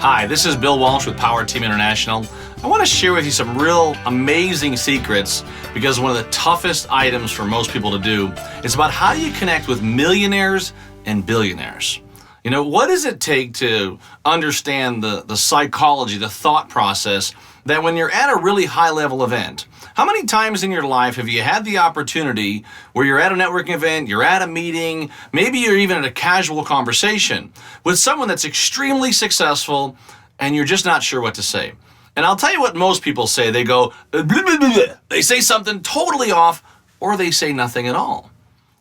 Hi, this is Bill Walsh with Power Team International. I want to share with you some real amazing secrets because one of the toughest items for most people to do is about how do you connect with millionaires and billionaires. You know, what does it take to understand the psychology, the thought process that when you're at a really high level event, how many times in your life have you had the opportunity where you're at a networking event, you're at a meeting, maybe you're even at a casual conversation with someone that's extremely successful and you're just not sure what to say? And I'll tell you what most people say. They go, blah, blah, blah, blah. They say something totally off, or they say nothing at all.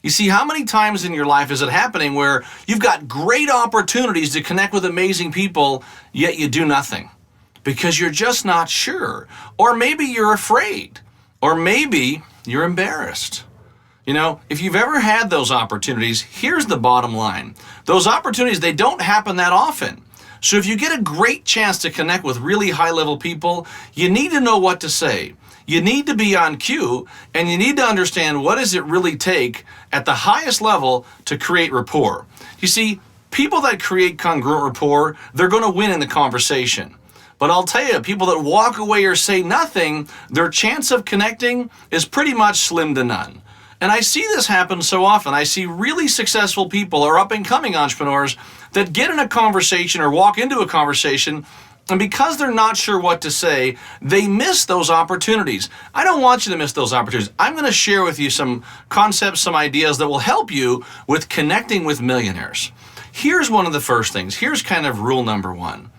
You see, how many times in your life is it happening where you've got great opportunities to connect with amazing people, yet you do nothing? Because you're just not sure. Or maybe you're afraid. Or maybe you're embarrassed. You know, if you've ever had those opportunities, here's the bottom line. Those opportunities, they don't happen that often. So if you get a great chance to connect with really high-level people, you need to know what to say. You need to be on cue, and you need to understand what does it really take at the highest level to create rapport. You see, people that create congruent rapport, they're going to win in the conversation. But I'll tell you, people that walk away or say nothing, their chance of connecting is pretty much slim to none. And I see this happen so often. I see really successful people or up-and-coming entrepreneurs that get in a conversation or walk into a conversation, and because they're not sure what to say, they miss those opportunities. I don't want you to miss those opportunities. I'm going to share with you some concepts, some ideas that will help you with connecting with millionaires. Here's one of the first things. Here's kind of rule number one.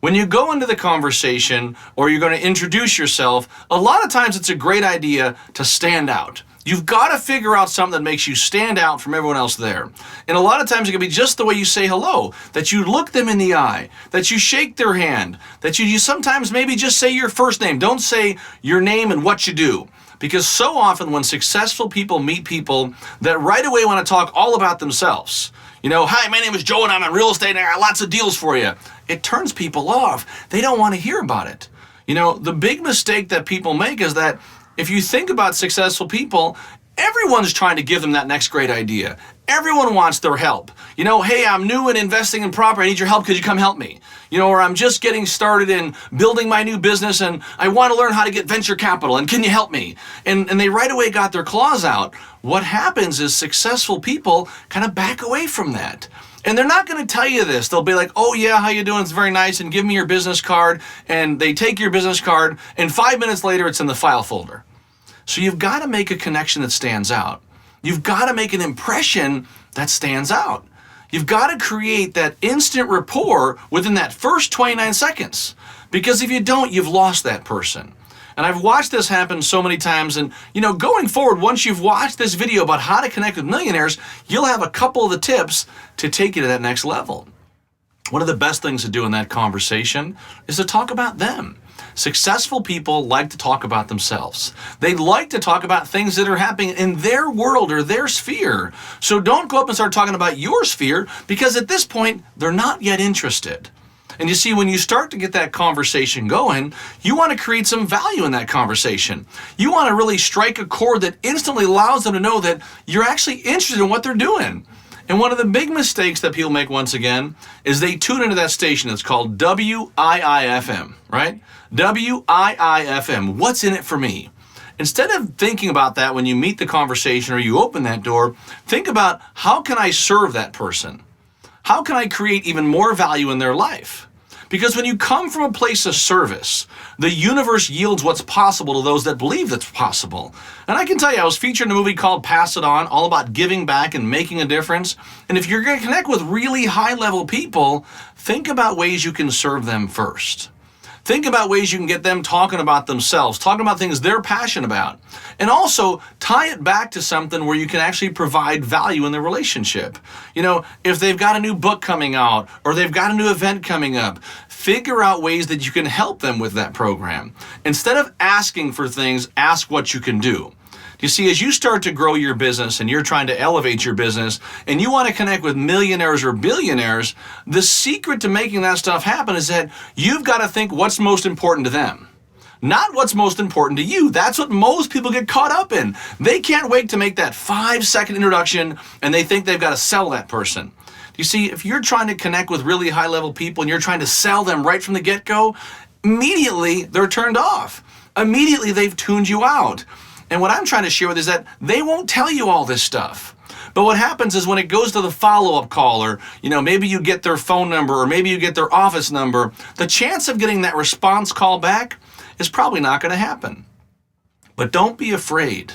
When you go into the conversation or you're going to introduce yourself, a lot of times it's a great idea to stand out. You've got to figure out something that makes you stand out from everyone else there. And a lot of times it can be just the way you say hello, that you look them in the eye, that you shake their hand, that you sometimes maybe just say your first name. Don't say your name and what you do. Because so often when successful people meet people that right away want to talk all about themselves, you know, hi, my name is Joe and I'm in real estate and I got lots of deals for you. It turns people off. They don't want to hear about it. You know, the big mistake that people make is that if you think about successful people, everyone's trying to give them that next great idea. Everyone wants their help. You know, hey, I'm new in investing in property. I need your help. Could you come help me? You know, or I'm just getting started in building my new business and I want to learn how to get venture capital and can you help me? And they right away got their claws out. What happens is successful people kind of back away from that. And they're not going to tell you this. They'll be like, oh yeah, how you doing? It's very nice. And give me your business card. And they take your business card and 5 minutes later, it's in the file folder. So you've got to make a connection that stands out. You've got to make an impression that stands out. You've got to create that instant rapport within that first 29 seconds. Because if you don't, you've lost that person. And I've watched this happen so many times. And, you know, going forward, once you've watched this video about how to connect with millionaires, you'll have a couple of the tips to take you to that next level. One of the best things to do in that conversation is to talk about them. Successful people like to talk about themselves. They like to talk about things that are happening in their world or their sphere. So don't go up and start talking about your sphere because at this point, they're not yet interested. And you see, when you start to get that conversation going, you want to create some value in that conversation. You want to really strike a chord that instantly allows them to know that you're actually interested in what they're doing. And one of the big mistakes that people make once again is they tune into that station that's called WIIFM, right? WIIFM, what's in it for me? Instead of thinking about that when you meet the conversation or you open that door, think about how can I serve that person? How can I create even more value in their life? Because when you come from a place of service, the universe yields what's possible to those that believe that's possible. And I can tell you, I was featured in a movie called Pass It On, all about giving back and making a difference. And if you're going to connect with really high-level people, think about ways you can serve them first. Think about ways you can get them talking about themselves, talking about things they're passionate about. And also tie it back to something where you can actually provide value in the relationship. You know, if they've got a new book coming out or they've got a new event coming up, figure out ways that you can help them with that program. Instead of asking for things, ask what you can do. You see, as you start to grow your business and you're trying to elevate your business and you want to connect with millionaires or billionaires, the secret to making that stuff happen is that you've got to think what's most important to them. Not what's most important to you. That's what most people get caught up in. They can't wait to make that 5-second introduction and they think they've got to sell that person. You see, if you're trying to connect with really high-level people and you're trying to sell them right from the get-go, immediately they're turned off. Immediately they've tuned you out. And what I'm trying to share with you is that they won't tell you all this stuff. But what happens is when it goes to the follow-up call, or maybe you get their phone number, or maybe you get their office number, the chance of getting that response call back is probably not going to happen. But don't be afraid.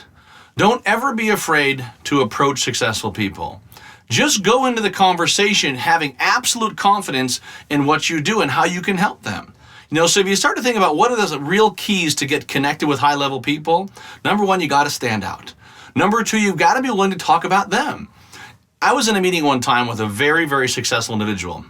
Don't ever be afraid to approach successful people. Just go into the conversation having absolute confidence in what you do and how you can help them. So if you start to think about what are the real keys to get connected with high-level people, number one, you got to stand out. Number two, you've got to be willing to talk about them. I was in a meeting one time with a very, very successful individual.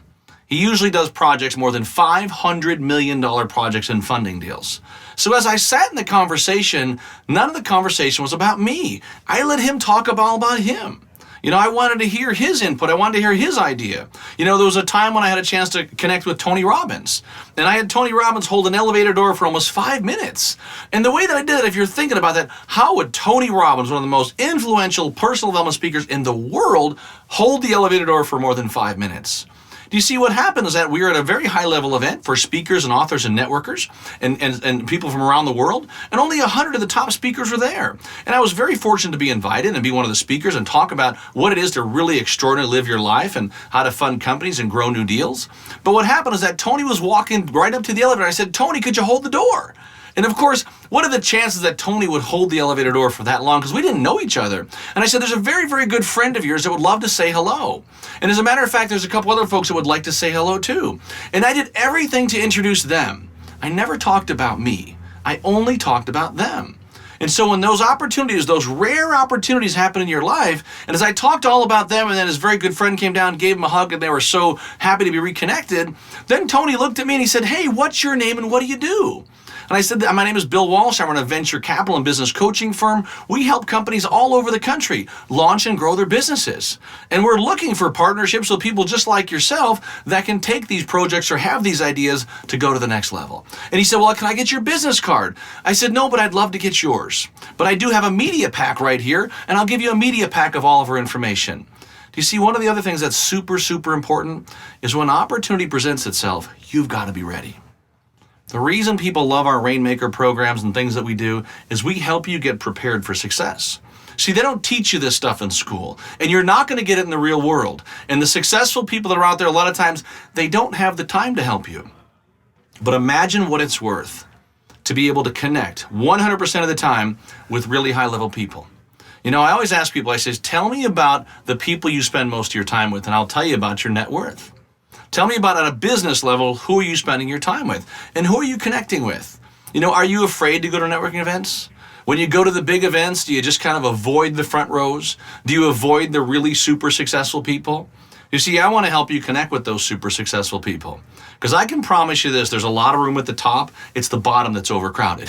He usually does projects, more than $500 million projects and funding deals. So as I sat in the conversation, none of the conversation was about me. I let him talk all about him. I wanted to hear his input. I wanted to hear his idea. There was a time when I had a chance to connect with Tony Robbins. And I had Tony Robbins hold an elevator door for almost 5 minutes. And the way that I did it, if you're thinking about that, how would Tony Robbins, one of the most influential personal development speakers in the world, hold the elevator door for more than 5 minutes? Do you see what happened is that we were at a very high-level event for speakers and authors and networkers and people from around the world, and only 100 of the top speakers were there. And I was very fortunate to be invited and be one of the speakers and talk about what it is to really extraordinarily live your life and how to fund companies and grow new deals. But what happened is that Tony was walking right up to the elevator. I said, "Tony, could you hold the door?" And of course, what are the chances that Tony would hold the elevator door for that long? Because we didn't know each other. And I said, "There's a very, very good friend of yours that would love to say hello. And as a matter of fact, there's a couple other folks that would like to say hello too." And I did everything to introduce them. I never talked about me. I only talked about them. And so when those opportunities, those rare opportunities happen in your life, and as I talked all about them, and then his very good friend came down and gave him a hug, and they were so happy to be reconnected, then Tony looked at me and he said, "Hey, what's your name and what do you do?" And I said, "My name is Bill Walsh. I run a venture capital and business coaching firm. We help companies all over the country launch and grow their businesses. And we're looking for partnerships with people just like yourself that can take these projects or have these ideas to go to the next level." And he said, "Well, can I get your business card?" I said, "No, but I'd love to get yours. But I do have a media pack right here, and I'll give you a media pack of all of our information." Do you see, one of the other things that's super, super important is when opportunity presents itself, you've got to be ready. The reason people love our Rainmaker programs and things that we do is we help you get prepared for success. See, they don't teach you this stuff in school, and you're not going to get it in the real world. And the successful people that are out there, a lot of times, they don't have the time to help you. But imagine what it's worth to be able to connect 100% of the time with really high-level people. I always ask people, I say, "Tell me about the people you spend most of your time with, and I'll tell you about your net worth. Tell me about, at a business level, who are you spending your time with? And who are you connecting with? Are you afraid to go to networking events? When you go to the big events, do you just kind of avoid the front rows? Do you avoid the really super successful people? You see, I want to help you connect with those super successful people. Because I can promise you this, there's a lot of room at the top. It's the bottom that's overcrowded.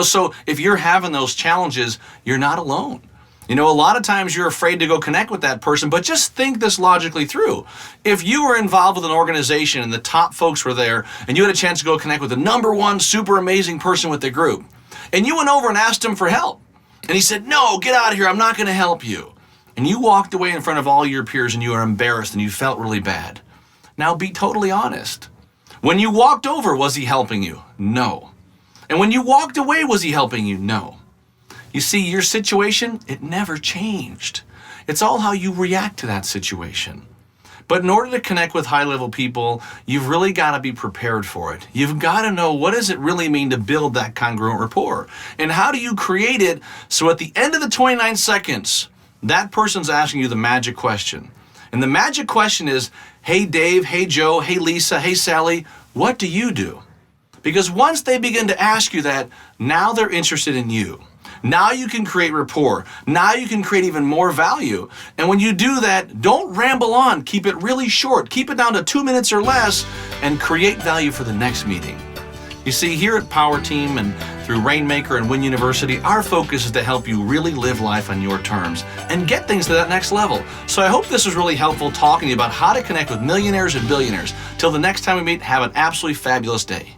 So if you're having those challenges, you're not alone. A lot of times you're afraid to go connect with that person, but just think this logically through. If you were involved with an organization and the top folks were there, and you had a chance to go connect with the number one super amazing person with the group, and you went over and asked him for help, and he said, "No, get out of here, I'm not going to help you," and you walked away in front of all your peers and you were embarrassed and you felt really bad. Now be totally honest. When you walked over, was he helping you? No. And when you walked away, was he helping you? No. You see, your situation, it never changed. It's all how you react to that situation. But in order to connect with high-level people, you've really got to be prepared for it. You've got to know, what does it really mean to build that congruent rapport? And how do you create it so at the end of the 29 seconds, that person's asking you the magic question. And the magic question is, "Hey Dave, hey Joe, hey Lisa, hey Sally, what do you do?" Because once they begin to ask you that, now they're interested in you. Now you can create rapport. Now you can create even more value. And when you do that, don't ramble on. Keep it really short. Keep it down to 2 minutes or less and create value for the next meeting. You see, here at Power Team and through Rainmaker and Win University, our focus is to help you really live life on your terms and get things to that next level. So I hope this was really helpful, talking to you about how to connect with millionaires and billionaires. Till the next time we meet, have an absolutely fabulous day.